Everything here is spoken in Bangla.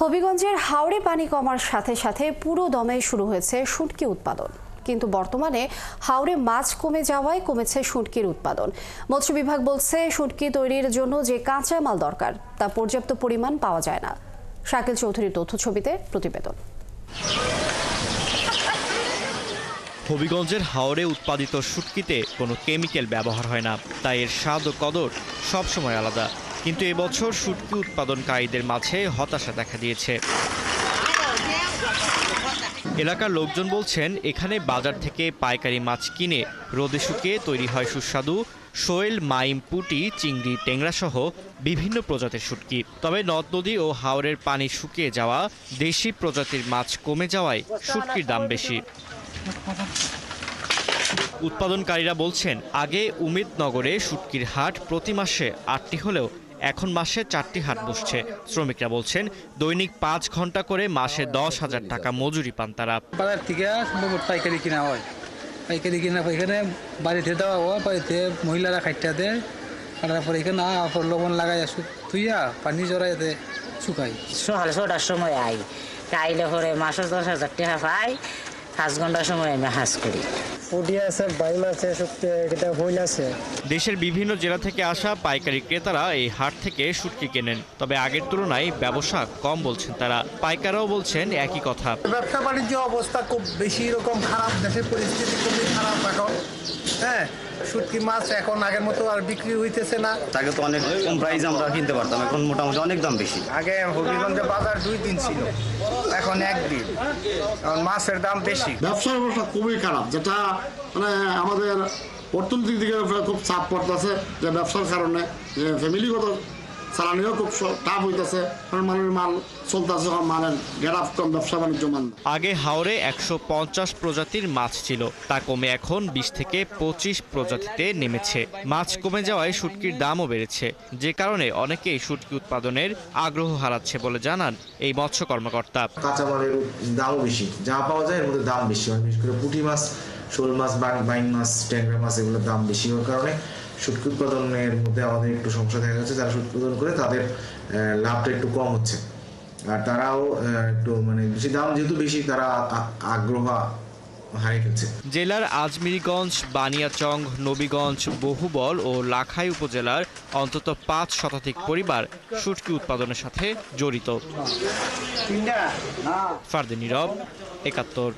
হবিগঞ্জের হাওরে পানি কমার সাথে সাথে পুরো দমে শুরু হয়েছে শুঁটকি উৎপাদন। কিন্তু বর্তমানে হাওরে মাছ কমে যাওয়ায় কমেছে শুঁটকির উৎপাদন। মৎস্য বিভাগ বলছে শুঁটকি তৈরির জন্য যে কাঁচা মাল দরকার তা পর্যাপ্ত পরিমাণ পাওয়া যায় না। শাকিল চৌধুরীর তথ্য ছবিতে প্রতিবেদন। হবিগঞ্জের হাওরে উৎপাদিত শুঁটকিতে কোনো কেমিক্যাল ব্যবহার হয় না, তাই এর স্বাদ ও কদর সবসময় আলাদা। কিন্তু এবছর শুঁটকি উৎপাদনকারীদের মাঝে হতাশা দেখা দিয়েছে। এলাকার লোকজন বলছেন, এখানে বাজার থেকে পাইকারি মাছ কিনে রোদে শুকিয়ে তৈরি হয় সুস্বাদু শোয়েল, মাইম, পুঁটি, চিংড়ি, টেংরা সহ বিভিন্ন প্রজাতির শুঁটকি। তবে নদ নদী ও হাওরের পানি শুকিয়ে যাওয়া, দেশি প্রজাতির মাছ কমে যাওয়ায় শুঁটকির দাম বেশি। উৎপাদনকারীরা বলছেন, আগে উমেদনগরে শুঁটকির হাট প্রতি মাসে 8টি হলেও এখন মাসে 4টি হাট বসছে। শ্রমিকরা বলছেন, দৈনিক 5 ঘন্টা করে মাসে 10,000 টাকা মজুরি পান তারা। বাজার থেকে পাইকারি কিনা হয়, পাইকারি কিনা এখানে বাড়িতে দেওয়া হয়, বাড়িতে মহিলারা খাইটা দেয়, তারপরে এখানে লবণ লাগাই থুইয়া পানি জড়াই শুকাই। সকালে 6টার সময় আই, আইলে পরে মাসে 10,000 টাকা পাই। 5 ঘন্টার সময় আমি হাঁস করি। দেশের বিভিন্ন জেলা থেকে আসা পাইকারি ক্রেতারা এই হাট থেকে শুঁটকি কেনেন। তবে আগের তুলনায় ব্যবসা কম বলছেন তারা। পাইকাররাও বলছেন একই কথা। ব্যবসা বাণিজ্য অবস্থা খুব বেশি রকম খারাপ, দেশের পরিস্থিতি খুবই খারাপ এখন। হ্যাঁ, শুঁটকি মাছ এখন আগের মতো আর বিক্রি হইতেছে না। আগে তো অনেক কম প্রাইস আমরা কিনতে পারতাম, এখন মোটামুটি অনেক দাম বেশি। আগে হবিগঞ্জে বাজার 2 দিন ছিল, এখন 1 দিন, কারণ মাছের দাম বেশি। ব্যবসার অবস্থা খুবই খারাপ, যেটা মানে আমাদের অর্থনৈতিক দিকে খুব চাপ পড়তেছে, যে ব্যবসার কারণে ফ্যামিলিগত চালানিও খুব টাফ হইতেছে, কারণ মানুষের মাল চলতেছে, মানের গেরাপ কম, ব্যবসা বাণিজ্য মান। আগে হাওরে 150 প্রজাতির মাছ ছিল, তা কমে এখন 20 থেকে 25 প্রজাতিতে নেমেছে। মাছ কমে যাওয়ায় শুঁটকির দামও বেড়েছে, যে কারণে অনেকেই শুঁটকি উৎপাদনের আগ্রহ হারাচ্ছে বলে জানান এই মৎস্য কর্মকর্তা। কাঁচামালের দামও বেশি, যা পাওয়া যায় এর মধ্যে দাম বেশি হয়। বিশেষ করে পুঁটি মাছ, শোল মাছ, বাইন মাছ, ট্যাংরা মাছ, এগুলোর দাম বেশি হওয়ার কারণে শুঁটকি উৎপাদনের মধ্যে আমাদের একটু সমস্যা দেখা যাচ্ছে। যারা শুঁটকি উৎপাদন করে তাদের লাভটা একটু কম হচ্ছে, আর তারাও একটু মানে বেশি দাম যেহেতু বেশি, তারা আগ্রহ হারিয়ে ফেলছে। জেলার আজমিরগঞ্জ, বানিয়াচং, নবীগঞ্জ, বহুবল ও লাখাই উপজেলার অন্তত 5 শতাধিক পরিবার শুঁটকি উৎপাদনের সাথে জড়িত। ফারদিন নীরব, 71।